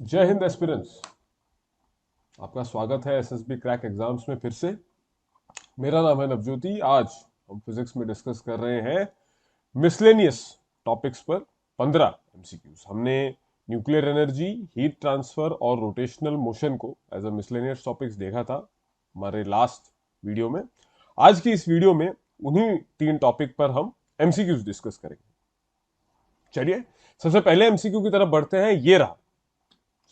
जय हिंद एस्पिरेंट्स। आपका स्वागत है एसएसबी क्रैक एग्जाम्स में फिर से। मेरा नाम है नवज्योति। आज हम फिजिक्स में डिस्कस कर रहे हैं मिसलेनियस टॉपिक्स पर 15 एमसीक्यूज। हमने न्यूक्लियर एनर्जी, हीट ट्रांसफर और रोटेशनल मोशन को एज अ मिसलेनियस टॉपिक्स देखा था हमारे लास्ट वीडियो में। आज की इस वीडियो में उन्हीं 3 टॉपिक पर हम एमसीक्यूज डिस्कस करेंगे। चलिए सबसे पहले एमसीक्यू की तरफ बढ़ते हैं। ये रहा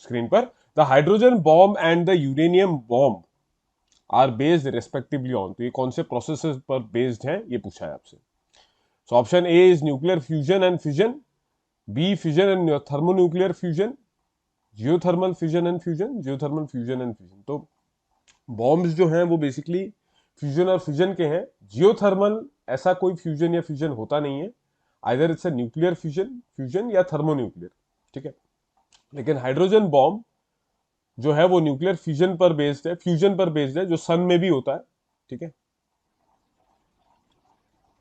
स्क्रीन पर। The hydrogen bomb and the uranium bomb are based respectively on. तो ये कौन से प्रोसेसेस पर बेस्ड है ये पूछा है आपसे। So option A is nuclear fusion and fission, B fission and thermonuclear fusion, geothermal fission and fusion, geothermal fusion and fusion. तो बॉम्ब्स जो हैं वो बेसिकली फ्यूजन और फिजन के हैं। जियोथर्मल ऐसा कोई फ्यूजन या फिजन होता नहीं है। Either it's a nuclear fusion fusion या थर्मोन्यूक्लियर। ठीक है। लेकिन हाइड्रोजन बॉम्ब जो है वो न्यूक्लियर फ्यूजन पर बेस्ड है, फ्यूजन पर बेस्ड है, जो सन में भी होता है। ठीक है।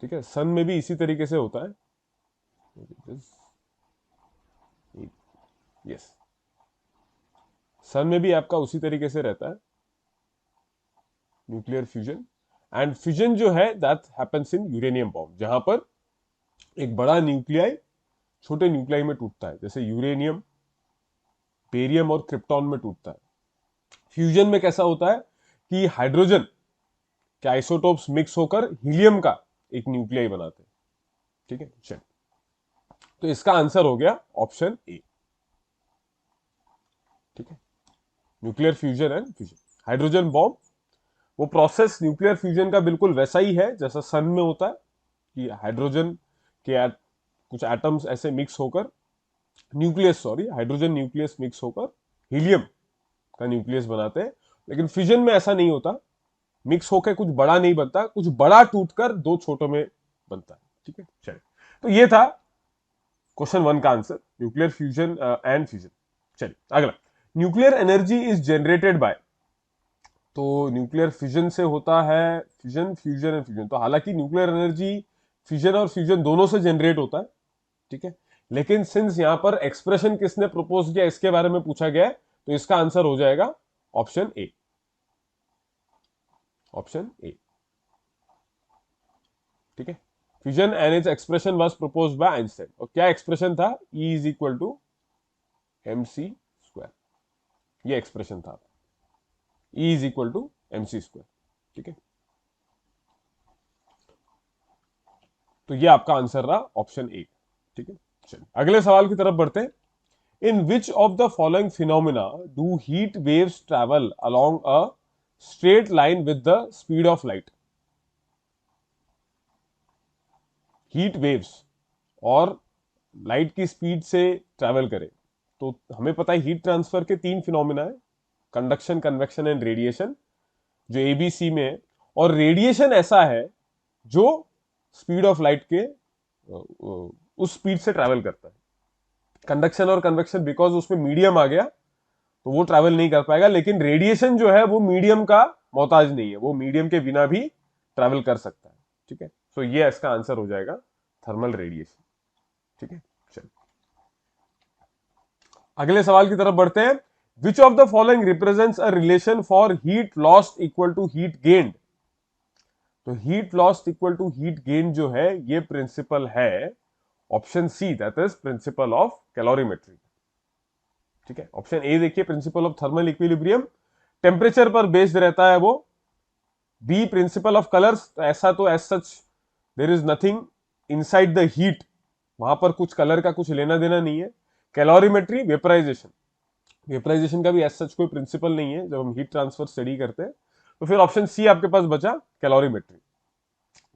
ठीक है, सन में भी इसी तरीके से होता है। यस, सन में भी आपका उसी तरीके से रहता है न्यूक्लियर फ्यूजन। एंड फिजन जो है that happens in uranium bomb, जहां पर एक बड़ा न्यूक्लियाई छोटे न्यूक्लियाई में टूटता है, जैसे यूरेनियम, बेरियम और क्रिप्टॉन में टूटता है। फ्यूजन में कैसा होता है कि हाइड्रोजन के आइसोटोप्स मिक्स होकर हीलियम का एक न्यूक्लियाई बनाते हैं। ठीक है, चल। तो इसका आंसर हो गया ऑप्शन ए। ठीक है, nuclear fusion and fission. Hydrogen bomb वो प्रोसेस न्यूक्लियर फ्यूजन का बिल्कुल वैसा ही है जैसा सन में होता है कि हाइड्रोजन के कुछ एटम्स ऐसे मिक्स होकर nucleus, sorry, hydrogen nucleus mix होकर हीलियम का न्यूक्लियस बनाते हैं। लेकिन फिजन में ऐसा नहीं होता। मिक्स होकर कुछ बड़ा नहीं बनता, कुछ बड़ा टूटकर दो छोटों में बनता है। ठीक है, चलिए। तो ये था क्वेश्चन 1 का answer, nuclear fusion and fusion. चलिए अगला। Nuclear energy is generated by. तो न्यूक्लियर फिजन से होता है, फिजन, फ्यूजन एंड फ्यूजन। तो हालांकि न्यूक्लियर एनर्जी फिजन और फ्यूजन दोनों से जनरेट होता है। ठीक है, लेकिन सिंस यहां पर एक्सप्रेशन किसने प्रपोज किया इसके बारे में पूछा गया है, तो इसका आंसर हो जाएगा ऑप्शन ए। Option A. ठीक है, fusion and its expression was proposed by Einstein. और क्या एक्सप्रेशन था? E is equal to M C square. ये एक्सप्रेशन था। E is equal to M C square. ठीक है, तो ये आपका आंसर रहा ऑप्शन ए। ठीक है, चलिए अगले सवाल की तरफ बढ़ते हैं। In which of the following phenomena do heat waves travel along a straight line with the speed of light? Heat waves और लाइट की स्पीड से ट्रेवल करे। तो हमें पता है हीट ट्रांसफर के 3 फिनोमिना है, कंडक्शन, कन्वेक्शन एंड रेडिएशन, जो एबीसी में है। और रेडिएशन ऐसा है जो स्पीड ऑफ लाइट के उस स्पीड से ट्रेवल करता है। कंडक्शन और कन्वेक्शन बिकॉज उसमें मीडियम आ गया तो वो ट्रैवल नहीं कर पाएगा। लेकिन रेडिएशन जो है वो मीडियम का मोहताज नहीं है, वो मीडियम के बिना भी ट्रैवल कर सकता है। ठीक है, तो ये इसका आंसर हो जाएगा थर्मल रेडिएशन। ठीक है, चल अगले सवाल की तरफ बढ़ते हैं। Which of the following represents a relation for heat lost equal to heat gained? तो heat lost equal to heat gain जो है ये प्रिंसिपल है option C, that is principle of calorimetry. ठीक है, ऑप्शन ए देखिए, principle of thermal equilibrium, temperature पर based रहता है वो। बी प्रिंसिपल ऑफ कलर्स, तो ऐसा तो as such there is nothing inside the heat, वहां पर कुछ कलर का कुछ लेना देना नहीं है। कैलोरीमेट्री, वेपराइजेशन, वेपराइजेशन का भी एज सच कोई प्रिंसिपल नहीं है जब हम हीट ट्रांसफर स्टडी करते हैं। तो फिर ऑप्शन सी आपके पास बचा, कैलोरीमेट्री।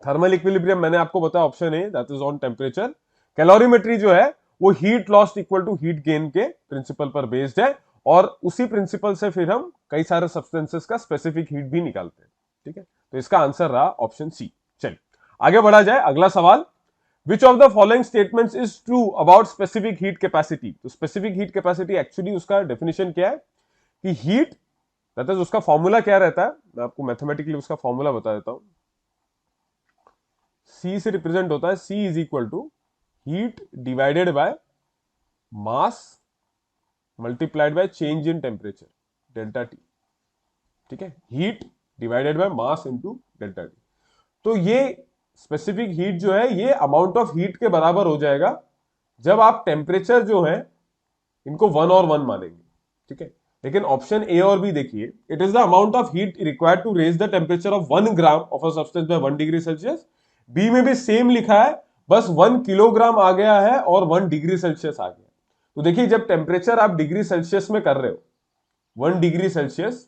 थर्मल इक्विलिब्रियम मैंने आपको बताया option A, that is on temperature. Calorimetry जो है वो heat lost equal to heat gain के प्रिंसिपल पर बेस्ड है। और उसी प्रिंसिपल से फिर हम कई सारे सब्सटेंसेस का स्पेसिफिक हीट भी निकालते हैं। ठीक है, तो इसका आंसर रहा ऑप्शन सी। चलिए आगे बढ़ा जाए, अगला सवाल। विच of the following statements is true about specific heat capacity? तो स्पेसिफिक हीट कैपेसिटी एक्चुअली उसका डेफिनेशन क्या है कि हीट, दैट इज उसका फॉर्मूला क्या रहता है, मैं आपको मैथमेटिकली उसका फॉर्मूला बता देता हूं। सी से रिप्रेजेंट होता है, C is equal to heat divided by mass multiplied by change in temperature delta T, ठीक है, heat divided by mass into delta T. तो ये स्पेसिफिक हीट जो है ये अमाउंट ऑफ हीट के बराबर हो जाएगा जब आप टेम्परेचर जो है इनको 1 और 1 मानेंगे, ठीक है। लेकिन ऑप्शन ए और बी देखिए, it is the amount of heat required to raise the temperature of 1 gram of a substance by 1 degree Celsius. B में भी सेम लिखा है, बस 1 किलोग्राम आ गया है और 1 डिग्री सेल्सियस आ गया। तो देखिए जब टेम्परेचर आप डिग्री सेल्सियस में कर रहे हो 1 degree Celsius,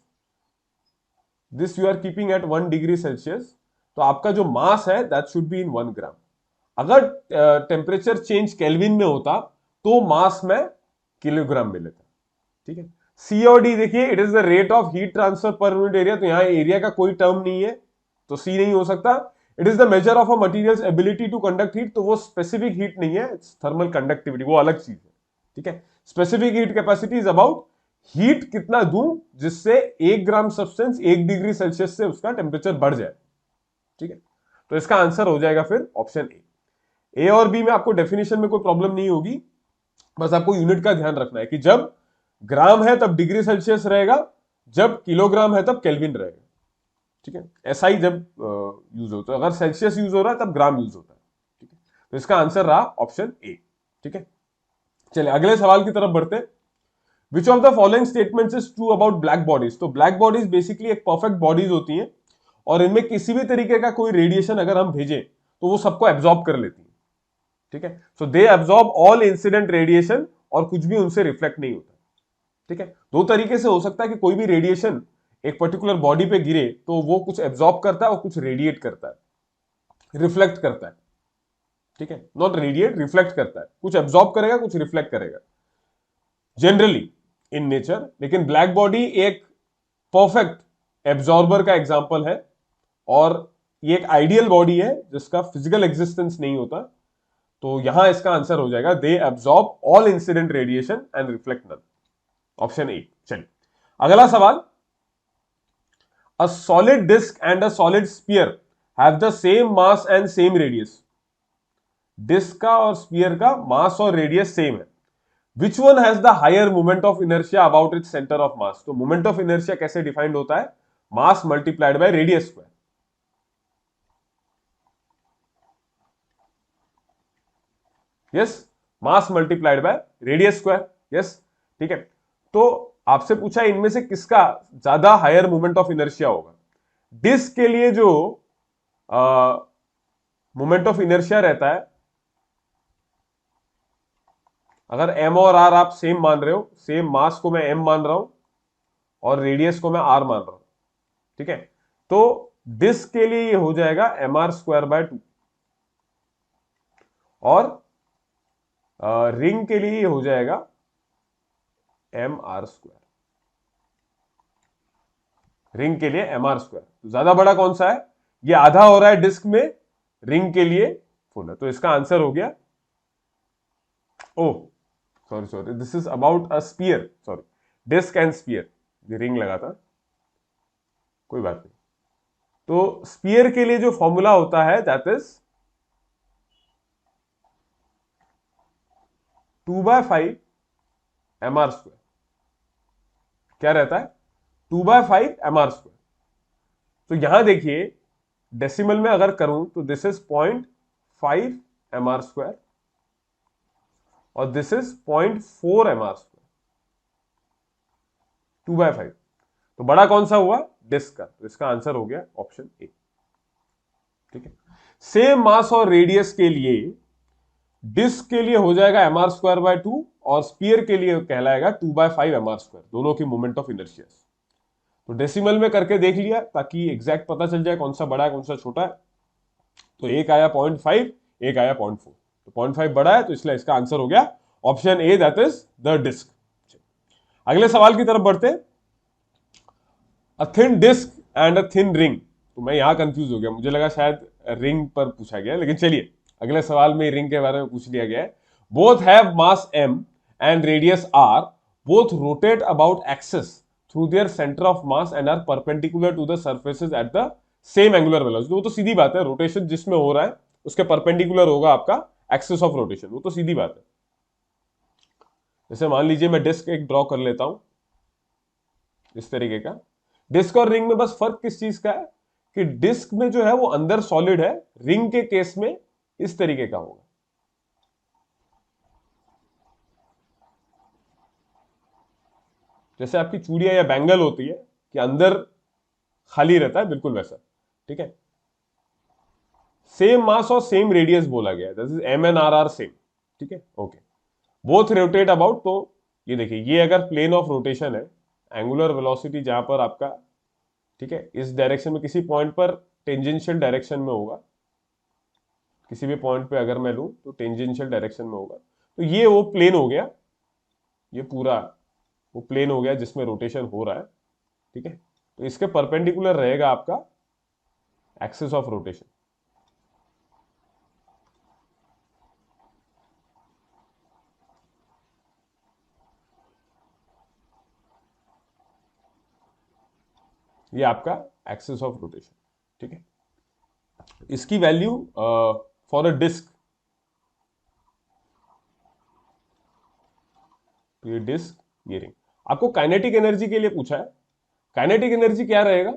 this you are keeping at 1 degree Celsius, तो आपका जो मास है that should be in 1 gram. अगर टेम्परेचर चेंज केल्विन में होता तो मास में किलोग्राम में लेता, ठीक है। सी और डी देखिए, it is the rate of heat transfer per unit area, तो यहां एरिया का कोई टर्म नहीं है तो सी नहीं हो सकता। It is the measure of a material's ability to conduct heat, तो वो स्पेसिफिक हीट नहीं है, थर्मल कंडक्टिविटी, वो अलग चीज है, ठीक है। Specific heat capacity is about heat कितना दूं जिससे 1 ग्राम सब्सटेंस 1 डिग्री सेल्सियस से उसका टेम्परेचर बढ़ जाए, ठीक है। तो इसका आंसर हो जाएगा फिर ऑप्शन ए और बी में आपको डेफिनेशन में कोई प्रॉब्लम नहीं होगी, बस आपको यूनिट का ध्यान रखना है कि जब ग्राम है तब डिग्री सेल्सियस रहेगा, जब किलोग्राम है तब केल्विन रहेगा, ठीक है। ऐसा ही जब यूज होता है, अगर सेल्सियस यूज हो रहा है तब ग्राम यूज होता है, ठीक है। तो इसका आंसर रहा ऑप्शन ए, ठीक है। चलिए अगले सवाल की तरफ बढ़ते हैं। Which of the following statements is true about black bodies. तो ब्लैक बॉडीज बेसिकली एक परफेक्ट बॉडीज होती हैं और इनमें किसी भी तरीके का कोई रेडिएशन अगर हम भेजें तो वो सबको एब्जॉर्ब कर लेती है, ठीक है। So they absorb all incident radiation और कुछ भी उनसे रिफ्लेक्ट नहीं होता, ठीक है। दो तरीके से हो सकता है कि कोई भी रेडिएशन एक पर्टिकुलर बॉडी पे गिरे तो वो कुछ एब्जॉर्ब करता है और कुछ रेडिएट करता है, रिफ्लेक्ट करता है, ठीक है। नॉट रेडिएट, रिफ्लेक्ट करता है, कुछ एब्जॉर्ब करेगा कुछ रिफ्लेक्ट करेगा जनरली इन नेचर। लेकिन ब्लैक बॉडी एक परफेक्ट एब्जॉर्बर का एग्जांपल है और ये एक आइडियल बॉडी है जिसका फिजिकल एग्जिस्टेंस नहीं होता। तो यहां इसका आंसर हो जाएगा they absorb all incident radiation and reflect none, option A. चलिए अगला सवाल। A solid disc and a solid sphere have the same mass and same radius. Disc का और स्फीयर का मास और रेडियस सेम है। Which one has the higher moment of inertia about its centre of mass. तो moment of inertia कैसे defined होता है, mass multiplied by radius square. Yes, mass multiplied by radius square, yes, ठीक है। तो आपसे पूछा इनमें से किसका ज्यादा हायर मोमेंट ऑफ इनर्शिया होगा। डिस्क के लिए जो मोमेंट ऑफ इनर्शिया रहता है, अगर m और r आप सेम मान रहे हो, सेम मास को मैं m मान रहा हूं और रेडियस को मैं r मान रहा हूं, ठीक है। तो डिस्क के लिए ये हो जाएगा mr स्क्वायर बाय 2 और रिंग के लिए हो जाएगा mr स्क्वायर। रिंग के लिए mr स्क्वायर। तो ज्यादा बड़ा कौन सा है, ये आधा हो रहा है डिस्क में, रिंग के लिए फुल है। तो इसका आंसर हो गया, oh sorry this is about a sphere, sorry disc and sphere, ये रिंग लगा था, कोई बात नहीं। तो स्फीयर के लिए जो फॉर्मूला होता है दैट इज 2/5 mr स्क्वायर। क्या रहता है, 2/5 mr स्क्वायर। तो यहां देखिए डेसिमल में अगर करूं तो दिस इज 0.5 mr स्क्वायर और दिस इज 0.4 mr स्क्वायर, 2/5। तो बड़ा कौन सा हुआ, डिस्क का। तो इसका आंसर हो गया ऑप्शन ए, ठीक है। सेम मास और रेडियस के लिए डिस्क के लिए हो जाएगा mr स्क्वायर बाय 2 और स्पीयर के लिए कहलाएगा 2/5 mr स्क्वायर, दोनों की मोमेंट ऑफ इनर्शिया। तो डेसिमल में करके देख लिया ताकि एग्जैक्ट पता चल जाए कौन सा बड़ा है कौन सा छोटा है। तो एक आया 0.5, एक आया 0.4, तो 0.5 बड़ा है तो इसलिए इसका आंसर हो गया option A that is the disc. अगले सवाल की तरफ बढ़ते। A thin disc and a thin ring. तो मैं यहां कंफ्यूज हो गया, मुझे लगा शायद रिंग पर पूछा गया, लेकिन चलिए अगले सवाल में रिंग के बारे में पूछ लिया गया है। Both have mass m and radius r, both rotate about axis through their centre of mass and are perpendicular to the surfaces at the same angular velocity. वो तो सीधी बात है, रोटेशन जिसमें हो रहा है उसके परपेंडिकुलर होगा आपका एक्सिस ऑफ रोटेशन, वो तो सीधी बात है। जैसे मान लीजिए मैं डिस्क एक ड्रॉ कर लेता हूं इस तरीके का। डिस्क और रिंग में बस फर्क किस चीज का है कि डिस्क में जो है वो अंदर सॉलिड है, रिंग के केस में इस तरीके का होगा। जैसे आपकी चूड़ियां या बैंगल होती है कि अंदर खाली रहता है, बिल्कुल वैसा। ठीक है, सेम मास और सेम रेडियस बोला गया है, that is M N R R same. ठीक है, ओके। बोथ रोटेट अबाउट, तो ये देखिए, ये अगर प्लेन ऑफ रोटेशन है, एंगुलर वेलोसिटी जहां पर आपका, ठीक है, इस डायरेक्शन में किसी पॉइंट पर टेंजेंशियल डायरेक्शन में होगा, किसी भी पॉइंट पे अगर मैं लूं तो टेंजेंशियल डायरेक्शन में होगा, तो ये वो प्लेन हो गया, ये पूरा वो प्लेन हो गया जिसमें रोटेशन हो रहा है। ठीक है, तो इसके परपेंडिकुलर रहेगा आपका एक्सिस ऑफ रोटेशन। ये आपका एक्सिस ऑफ रोटेशन। ठीक है, इसकी वैल्यू फॉर अ डिस्क, ये डिस्क, ये रिंग, आपको काइनेटिक एनर्जी के लिए पूछा है। काइनेटिक एनर्जी क्या रहेगा?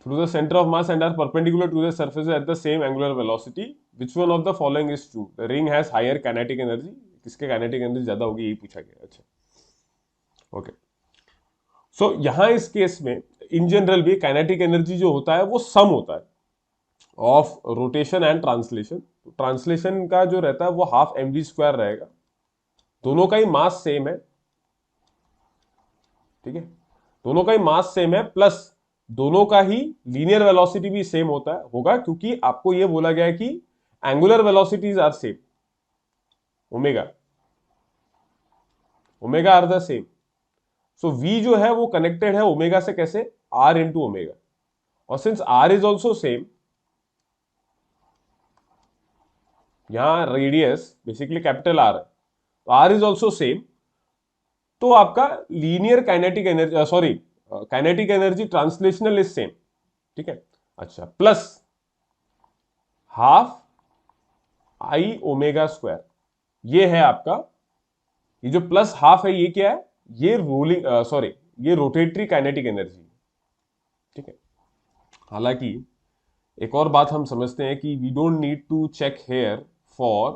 Through the centre of mass and are perpendicular to the surface at the same angular velocity, which one of the following is true? The ring has higher kinetic energy. किसके kinetic energy ज्यादा होगी, यही पूछा गया। अच्छा, okay. सो यहां इस case में इन जनरल भी काइनेटिक एनर्जी जो होता है वो सम होता है of rotation and translation. Translation का जो रहता है वो हाफ एम वी स्क्वायर रहेगा। दोनों का ही मास सेम है, ठीक है, दोनों का ही मास सेम है, प्लस दोनों का ही लीनियर वेलोसिटी भी सेम होता है, होगा, क्योंकि आपको यह बोला गया है कि angular velocities are same, omega omega are the same. So v जो है वो कनेक्टेड है ओमेगा से, कैसे? r into omega. और since r is also same, यहां रेडियस बेसिकली कैपिटल R है, तो r इज ऑल्सो सेम, तो आपका linear kinetic energy, sorry, kinetic energy translational is same. ठीक है, अच्छा, plus half I omega square, ये है आपका, ये जो प्लस हाफ है ये क्या है? ये रोलिंग, सॉरी, ये रोटेटरी काइनेटिक एनर्जी। ठीक है, हालांकि एक और बात हम समझते हैं कि we don't need to check here for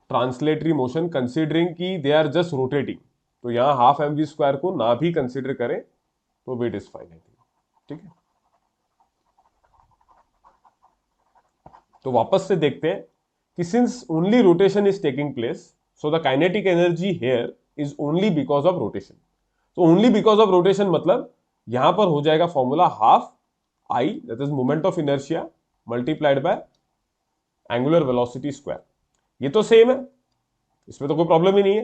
translatory motion considering कि दे आर जस्ट रोटेटिंग, तो यहां हाफ एम वी स्क्वायर को ना भी कंसिडर करें तो वेट इज फाइन। ठीक है, तो वापस से देखते हैं कि since only rotation is taking place, so the kinetic energy here is only because of rotation. तो ओनली बिकॉज ऑफ रोटेशन मतलब यहां पर हो जाएगा formula half I, that is moment of inertia multiplied by angular velocity square. ये तो same है, इसमें तो कोई प्रॉब्लम ही नहीं है।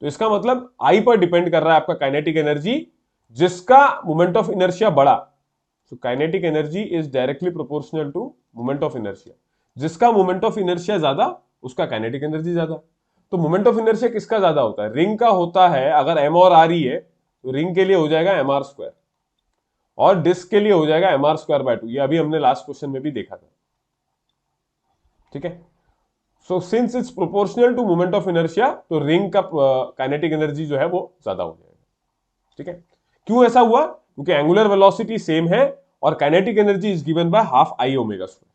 तो इसका मतलब आई पर डिपेंड कर रहा है आपका काइनेटिक एनर्जी, जिसका मोमेंट ऑफ इनर्शिया बढ़ा। So kinetic energy is directly proportional to moment of inertia. जिसका मोमेंट ऑफ इनर्शिया ज्यादा, उसका काइनेटिक एनर्जी ज्यादा। तो मोमेंट ऑफ इनर्शिया किसका ज्यादा होता है? रिंग का होता है। अगर एम और आर ही है तो रिंग के लिए हो जाएगा एम आर स्क्वायर, और डिस्क के लिए हो जाएगा एम आर स्क्वायर बाय 2। ये अभी हमने लास्ट क्वेश्चन में भी देखा था। ठीक है, so since it's proportional to moment of inertia, तो रिंग का काइनेटिक एनर्जी जो है वो ज्यादा हो जाएगा। ठीक है, क्यों ऐसा हुआ? क्योंकि एंगुलर वेलोसिटी सेम है और kinetic energy is given by half I omega square.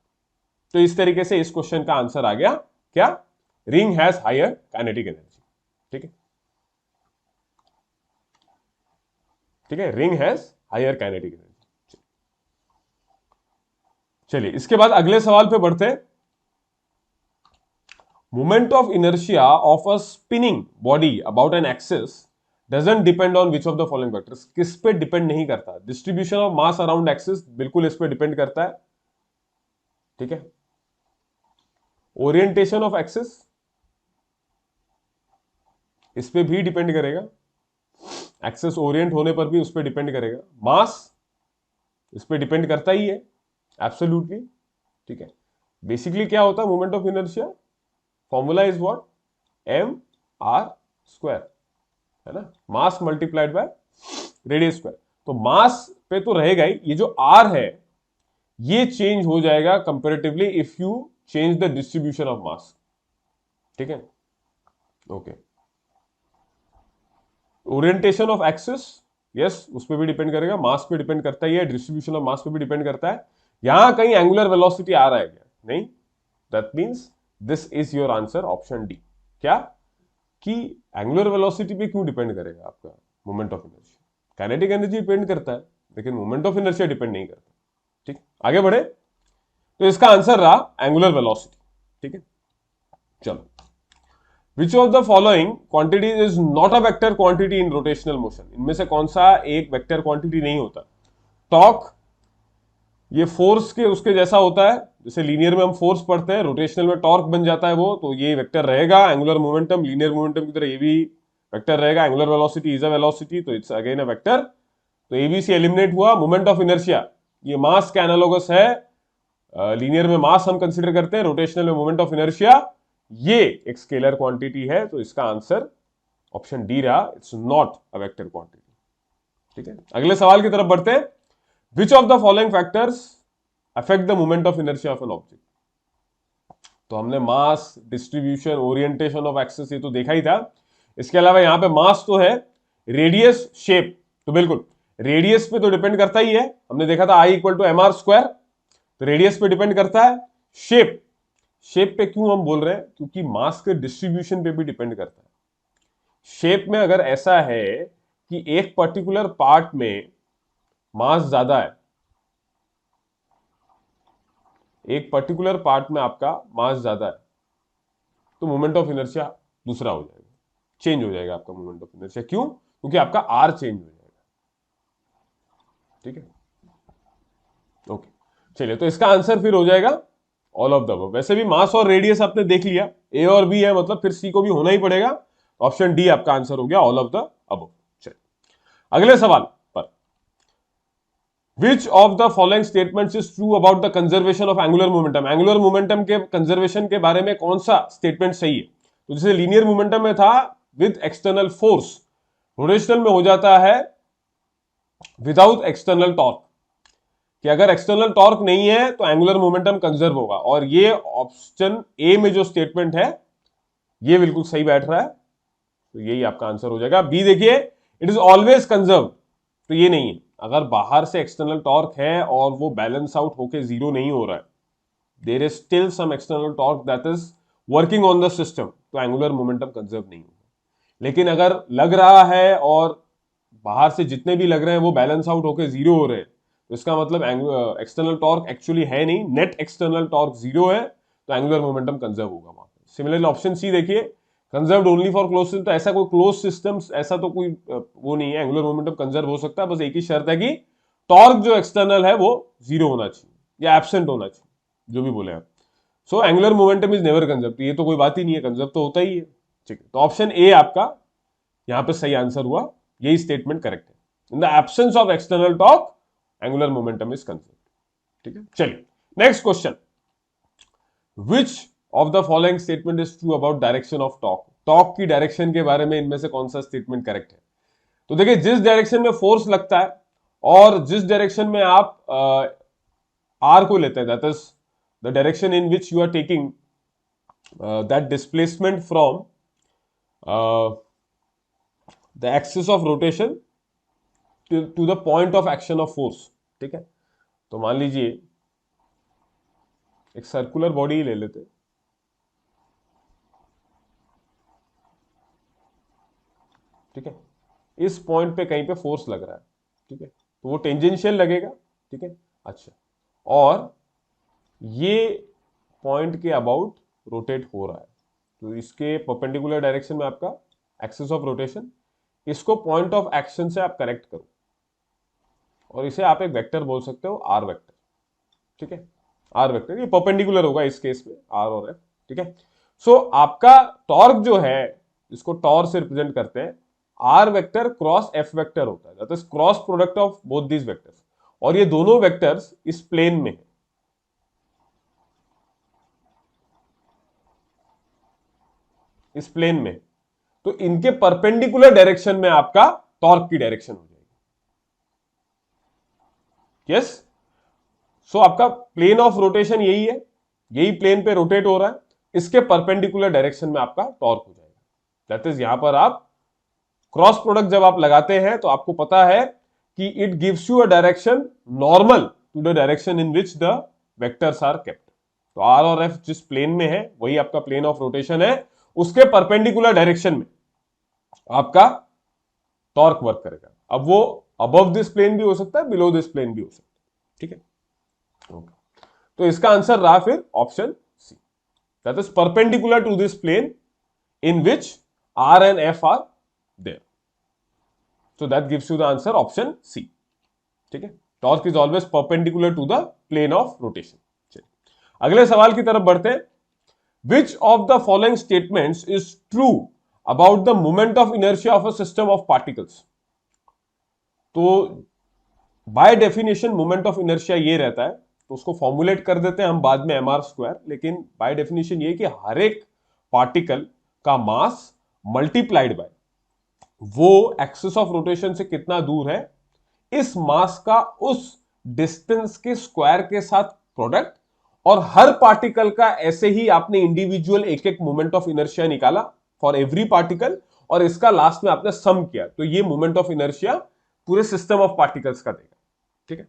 तो इस तरीके से इस क्वेश्चन का आंसर आ गया क्या? Ring has higher kinetic energy. ठीक है, ठीक है, ring has higher kinetic energy. चलिए इसके बाद अगले सवाल पे बढ़ते हैं। Moment of inertia of a spinning body about an axis doesn't depend on which of the following factors? किस पे डिपेंड नहीं करता? Distribution of mass around axis बिल्कुल इस पे डिपेंड करता है। ठीक है, ओरिएंटेशन ऑफ एक्सिस इस पे भी डिपेंड करेगा, एक्सिस ओरिएंट होने पर भी उस पर डिपेंड करेगा। मास इस पे डिपेंड करता ही है, एब्सोल्युटली। ठीक है, बेसिकली क्या होता है moment of inertia? Formula is what? M R square, है ना, mass multiplied by radius square. तो मास पे तो रहेगा ही, ये जो आर है ये चेंज हो जाएगा comparatively if you change the distribution of mass. ठीक है, okay. Orientation of axis, yes, उस पर भी डिपेंड करेगा, मास पे डिपेंड करता ही है, डिस्ट्रीब्यूशन ऑफ मास पे भी डिपेंड करता है। यहां कहीं एंगुलर वेलोसिटी आ रहा है क्या? नहीं। That means this is your answer option D. क्या कि एंगुलर वेलोसिटी पे क्यों डिपेंड करेगा आपका moment of inertia? Kinetic energy depend करता है, लेकिन मोमेंट ऑफ इनर्शिया डिपेंड नहीं करता। ठीक, आगे बढ़े। तो इसका आंसर रहा एंगुलर वेलोसिटी। ठीक है, चलो। विच of the following quantity is not a vector quantity in rotational motion? इनमें से कौन सा एक वेक्टर क्वांटिटी नहीं होता? टॉर्क, ये फोर्स के उसके जैसा होता है, जैसे लीनियर में हम फोर्स पढ़ते हैं, रोटेशनल में टॉर्क बन जाता है वो, तो ये वेक्टर रहेगा। एंगुलर मोमेंटम लीनियर मोमेंटम की तरह ये भी वेक्टर रहेगा। Angular velocity is a velocity, तो इट्स अगेन अ वेक्टर। तो एबीसी एलिमिनेट हुआ। मोमेंट ऑफ इनर्शिया, ये मास के एनालोगस है। लीनियर में मास हम कंसीडर करते हैं, रोटेशनल में मोमेंट ऑफ इनर्शिया, ये एक स्केलर क्वांटिटी है। तो इसका आंसर ऑप्शन डी रहा, it's not a vector quantity. ठीक है, अगले सवाल की तरफ बढ़ते हैं। Which of the following factors affect the moment of inertia of an object? तो हमने मास, डिस्ट्रीब्यूशन, ओरिएंटेशन ऑफ एक्सिस ये तो देखा ही था। इसके अलावा यहां पे मास तो है, रेडियस, शेप, तो बिल्कुल रेडियस पे तो डिपेंड करता ही है, हमने देखा था I equal to M R square, तो रेडियस पे डिपेंड करता है। शेप, शेप पे क्यों हम बोल रहे हैं? क्योंकि मास के डिस्ट्रीब्यूशन पे भी डिपेंड करता है। शेप में अगर ऐसा है कि एक पर्टिकुलर पार्ट में मास ज्यादा है, एक पर्टिकुलर पार्ट में आपका मास ज्यादा है, तो मोमेंट ऑफ इनर्शिया दूसरा हो जाएगा, चेंज हो जाएगा आपका मोमेंट ऑफ इनर्शिया। क्यों? क्योंकि आपका आर चेंज हो जाएगा। ठीक है, ओके, चलिए। तो इसका आंसर फिर हो जाएगा ऑल ऑफ द अबव। वैसे भी मास और रेडियस आपने देख लिया, ए और बी है, मतलब फिर सी को भी होना ही पड़ेगा। ऑप्शन डी आपका आंसर हो गया, ऑल ऑफ द अबव। चलिए अगले सवाल पर। विच of the following statements is true about the conservation of angular momentum? Angular momentum के कंजर्वेशन के बारे में कौन सा स्टेटमेंट सही है? तो जैसे लीनियर मोमेंटम में था विद एक्सटर्नल फोर्स, रोटेशनल में हो जाता है विदाउट एक्सटर्नल टॉर्क, कि अगर एक्सटर्नल टॉर्क नहीं है तो एंगुलर मोमेंटम कंजर्व होगा। और ये ऑप्शन ए में जो स्टेटमेंट है ये बिल्कुल सही बैठ रहा है, तो यही आपका आंसर हो जाएगा। बी देखिए, इट इज ऑलवेज कंजर्व, तो ये नहीं है। अगर बाहर से एक्सटर्नल टॉर्क है और वो बैलेंस आउट होके जीरो नहीं हो रहा है, there is still some external torque that is working on the system, तो एंगुलर मोमेंटम कंजर्व नहीं होगा। लेकिन अगर लग रहा है और बाहर से जितने भी लग रहे हैं वो बैलेंस आउट होके जीरो हो रहे हैं, तो इसका मतलब एक्सटर्नल टॉर्क एक्चुअली है नहीं, नेट एक्सटर्नल टॉर्क जीरो है, तो एंगुलर मोमेंटम कंजर्व होगा वहां पे। सिमिलरली ऑप्शन सी देखिए, conserved only for close system, तो ऐसा कोई क्लोज सिस्टम, ऐसा तो कोई वो नहीं है, एंगुलर मोमेंटम कंजर्व हो सकता है, बस एक ही शर्त है कि टॉर्क जो एक्सटर्नल है वो जीरो होना चाहिए या एब्सेंट होना चाहिए, जो भी बोले आप। So angular momentum is never conserve, ये तो कोई बात ही नहीं है, कंजर्व तो होता ही है। ठीक है, तो ऑप्शन ए आपका यहां पे सही आंसर हुआ, यही स्टेटमेंट करेक्ट है। In the absence of external torque angular momentum is conserve. ठीक है, चलिए next question. Which of the following statement is true about direction of torque? Torque की डायरेक्शन के बारे में इनमें से कौन सा स्टेटमेंट करेक्ट है? तो देखिए, जिस डायरेक्शन में फोर्स लगता है और जिस डायरेक्शन में आप आर को लेते हैं, that is the direction in which you are taking that displacement from the axis of rotation to the point of action of force. ठीक है, तो मान लीजिए एक सर्कुलर बॉडी ही ले लेते हैं। ठीक है, इस पॉइंट पे कहीं पे फोर्स लग रहा है, ठीक है, तो वो टेंजेंशियल लगेगा। ठीक है, अच्छा, और ये पॉइंट के अबाउट रोटेट हो रहा है, तो इसके परपेंडिकुलर डायरेक्शन में आपका एक्सिस ऑफ रोटेशन, इसको पॉइंट ऑफ एक्शन से आप करेक्ट करो और इसे आप एक वेक्टर बोल सकते हो, आर वेक्टर। ठीक है, आर वेक्टर, ये परपेंडिकुलर होगा इस केस में, आर और एफ। ठीक है, सो आपका टॉर्क जो है, इसको टॉर से रिप्रेजेंट करते हैं, R vector cross F vector होता है, that is cross product of both these vectors, और ये दोनों वेक्टर्स इस प्लेन में है। इस प्लेन में, तो इनके परपेंडिकुलर डायरेक्शन में आपका टॉर्क की डायरेक्शन हो जाएगी। यस, सो आपका प्लेन ऑफ रोटेशन यही है, यही प्लेन पे रोटेट हो रहा है, इसके परपेंडिकुलर डायरेक्शन में आपका टॉर्क हो जाएगा। दैट इज यहां पर आप क्रॉस प्रोडक्ट जब आप लगाते हैं तो आपको पता है कि it gives you a direction normal to the direction in which the vectors are kept. तो आर और एफ जिस प्लेन में है वही आपका प्लेन ऑफ रोटेशन है, उसके परपेंडिकुलर डायरेक्शन में आपका टॉर्क वर्क करेगा। अब वो अबव दिस प्लेन भी हो सकता है, बिलो दिस प्लेन भी हो सकता है, ठीक है। ओके, तो इसका आंसर रहा फिर option C, that is perpendicular to this plane in which R and F are there. So that gives you the answer option C, ठीक है। Torque is always perpendicular to the plane of rotation. चलिए अगले सवाल की तरफ बढ़ते हैं। Which of the following statements is true about the moment of inertia of a system of particles. तो by definition moment of inertia ये रहता है, तो उसको फॉर्मुलेट कर देते हैं हम बाद में mr स्क्वायर, लेकिन बाय डेफिनेशन ये कि हर एक पार्टिकल का मास मल्टीप्लाइड बाय वो एक्सिस ऑफ रोटेशन से कितना दूर है, इस मास का उस डिस्टेंस के स्क्वायर के साथ प्रोडक्ट, और हर पार्टिकल का ऐसे ही आपने इंडिविजुअल एक एक मोमेंट ऑफ इनर्शिया निकाला फॉर एवरी पार्टिकल, और इसका लास्ट में आपने सम किया, तो ये मोमेंट ऑफ इनर्शिया पूरे सिस्टम ऑफ पार्टिकल्स का देगा, ठीक है।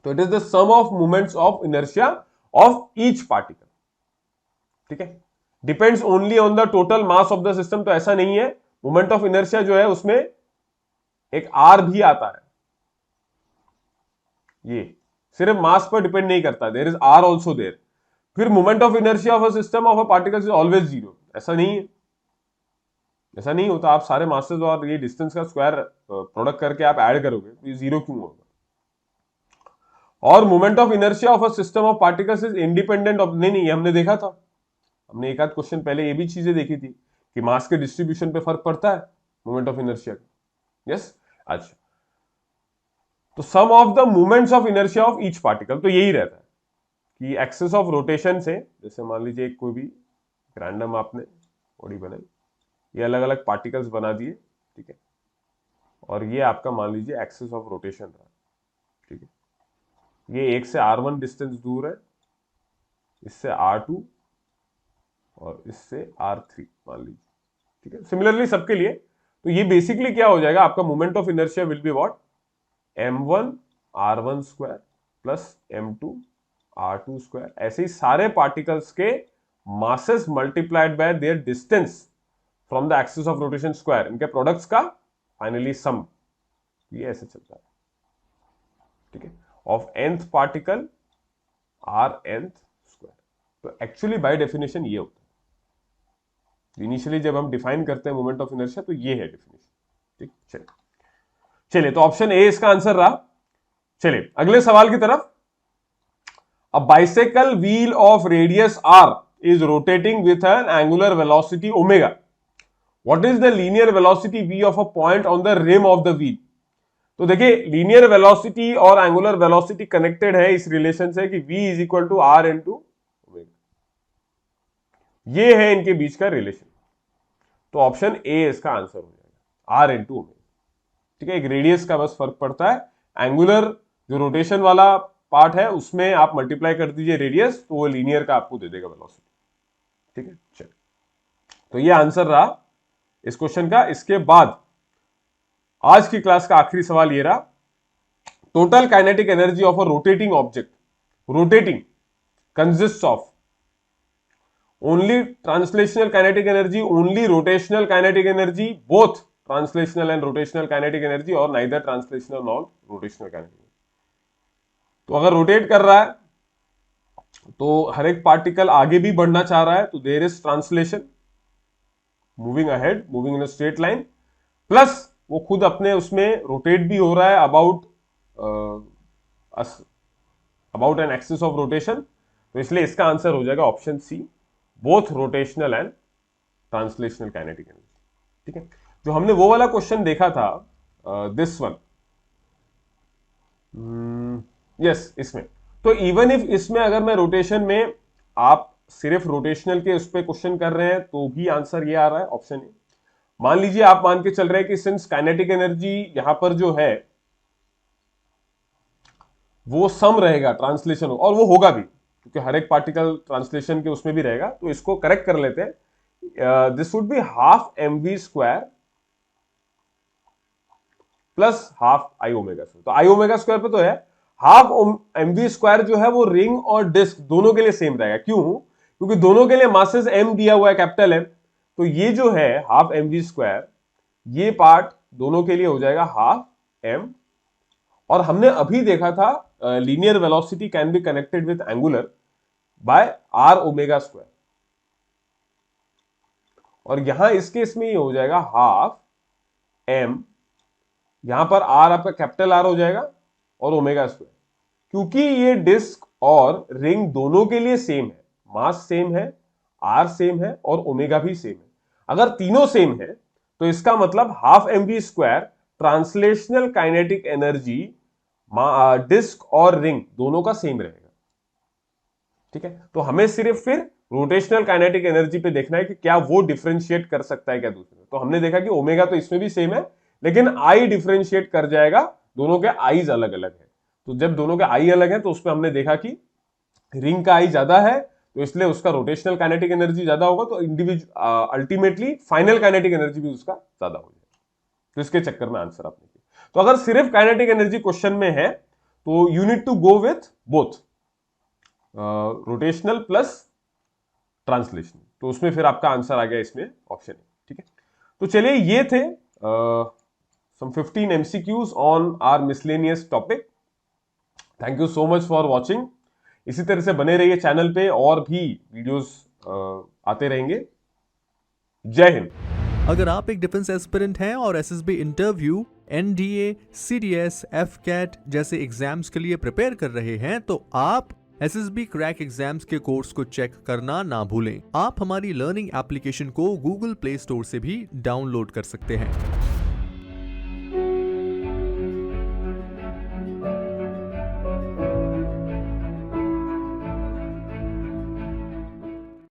तो it is the sum of moments of inertia of each particle, ठीक है। Depends only on the total mass of the system, तो ऐसा नहीं है। मोमेंट ऑफ इनर्शिया जो है उसमें एक आर भी आता है, ये सिर्फ मास पर डिपेंड नहीं करता, there is R also there. फिर moment of inertia of a system of a particle is always zero, ऐसा नहीं है, ऐसा नहीं होता। आप सारे मासेस और ये डिस्टेंस का स्क्वायर प्रोडक्ट करके आप ऐड करोगे तो ये जीरो क्यों होगा। और moment of inertia of a system of particles is independent of, नहीं ये हमने देखा था, हमने एक आध क्वेश्चन पहले ये भी चीजें देखी थी कि मास के डिस्ट्रीब्यूशन पे फर्क पड़ता है मोमेंट ऑफ इनर्शिया का। यस, अच्छा, तो sum of the moments of inertia of each particle, तो यही रहता है कि एक्सिस ऑफ रोटेशन से, जैसे मान लीजिए कोई भी रैंडम आपने बॉडी बनाई, ये अलग अलग पार्टिकल्स बना दिए, ठीक है, और ये आपका मान लीजिए एक्सिस ऑफ रोटेशन रहा, ठीक है। ये एक से r1 डिस्टेंस दूर है, इससे r2 और इससे r3 मान लीजिए, ठीक है। सिमिलरली सबके लिए, तो ये बेसिकली क्या हो जाएगा, आपका moment of inertia will be what, m1 r1 square plus m2 r2 square. ऐसे ही सारे पार्टिकल्स के masses multiplied by their distance from the axis of rotation square, इनके प्रोडक्ट्स का फाइनली सम, ये ऐसे चलता है, ठीक है, of nth particle r nth square. तो एक्चुअली बाय डेफिनेशन ये होता है, इनिशियली जब हम डिफाइन करते हैं मोमेंट ऑफ इनर्शिया तो ये है डेफिनेशन, ठीक। चलिए तो ऑप्शन ए इसका आंसर रहा। चलिए अगले सवाल की तरफ। अ bicycle wheel of radius r is rotating with an angular velocity omega. What is the linear velocity v of a point on the rim of the wheel? तो देखिए लीनियर वेलोसिटी और एंगुलर वेलोसिटी कनेक्टेड है इस relation से कि v is equal to R into omega, ये है इनके बीच का रिलेशन। तो ऑप्शन ए इसका आंसर हो जाएगा, आर इंटू ओमेगा, ठीक है। एक रेडियस का बस फर्क पड़ता है, एंगुलर जो रोटेशन वाला पार्ट है उसमें आप मल्टीप्लाई कर दीजिए रेडियस, तो वो लीनियर का आपको दे देगा वेलोसिटी, ठीक है। चलिए तो ये आंसर रहा इस क्वेश्चन का। इसके बाद आज की क्लास का आखिरी सवाल ये रहा, total kinetic energy of a rotating object, rotating consist of only translational kinetic energy, only rotational kinetic energy, both translational and rotational kinetic energy, और neither translational nor rotational kinetic energy. तो अगर rotate कर रहा है तो हर एक particle आगे भी बढ़ना चाह रहा है, तो there is translation, moving ahead, moving in a straight line, plus वो खुद अपने उसमें रोटेट भी हो रहा है about an axis of rotation. तो इसलिए इसका आंसर हो जाएगा option C, both rotational and translational kinetic energy, ठीक है। जो हमने वो वाला क्वेश्चन देखा था, दिस वन, यस, इसमें तो इवन इफ इसमें अगर मैं रोटेशन में, आप सिर्फ रोटेशनल के उस पर क्वेश्चन कर रहे हैं तो भी आंसर ये आ रहा है ऑप्शन ए। मान लीजिए आप मान के चल रहे हैं कि सिंस काइनेटिक एनर्जी यहां पर जो है वो सम रहेगा ट्रांसलेशन, और वो होगा भी, क्योंकि हर एक पार्टिकल ट्रांसलेशन के उसमें भी रहेगा, तो इसको करेक्ट कर लेते हैं। This would be half mv square plus half I omega square. तो आई ओमेगा स्क्वायर पे तो है, हाफ mv स्क्वायर जो है वो रिंग और डिस्क दोनों के लिए सेम रहेगा। क्यों? क्योंकि दोनों के लिए मासेस m दिया हुआ है, कैपिटल M। तो ये जो है हाफ mv स्क्वायर, ये पार्ट दोनों के लिए हो जाएगा हाफ m। और हमने अभी देखा था linear velocity can be connected with angular by r omega square, और यहां इस केस में ये हो जाएगा हाफ m, यहां पर r आपका कैपिटल R हो जाएगा और ओमेगा स्क्वायर। क्योंकि ये डिस्क और रिंग दोनों के लिए सेम है, मास सेम है, R सेम है और ओमेगा भी सेम है। अगर तीनों सेम है तो इसका मतलब half mv square translational kinetic energy disc और रिंग दोनों का सेम रहेगा। ठीक है, तो हमें सिर्फ फिर रोटेशनल काइनेटिक एनर्जी पे देखना है कि क्या वो डिफरेंशिएट कर सकता है क्या दूसरे। तो हमने देखा कि ओमेगा तो इसमें भी सेम है, लेकिन आई डिफरेंशिएट कर जाएगा, दोनों के आईज अलग अलग है। तो जब दोनों के आई अलग है तो उसमें हमने देखा कि रिंग का आई ज्यादा है, तो इसलिए उसका रोटेशनल काइनेटिक एनर्जी ज्यादा होगा, तो individual ultimately final kinetic energy भी उसका ज्यादा हो जाएगा। तो इसके चक्कर में आंसर आपने किया। तो अगर सिर्फ काइनेटिक एनर्जी क्वेश्चन में है तो you need to go with both rotational plus translation, तो उसमें फिर आपका आंसर आ गया इसमें ऑप्शन ए। ठीक है, तो चलिए ये थे some 15 MCQs on our miscellaneous topic. Thank you so much for watching. इसी तरह से बने रहिए चैनल पे, और भी वीडियोस आते रहेंगे। जय हिंद। अगर आप एक डिफेंस एस्पिरेंट हैं और SSB interview, NDA, CDS, AFCAT जैसे एग्जाम्स के लिए प्रिपेयर कर रहे हैं तो आप एसएसबी क्रैक एग्जाम्स के कोर्स को चेक करना ना भूलें। आप हमारी लर्निंग एप्लीकेशन को गूगल प्ले स्टोर से भी डाउनलोड कर सकते हैं।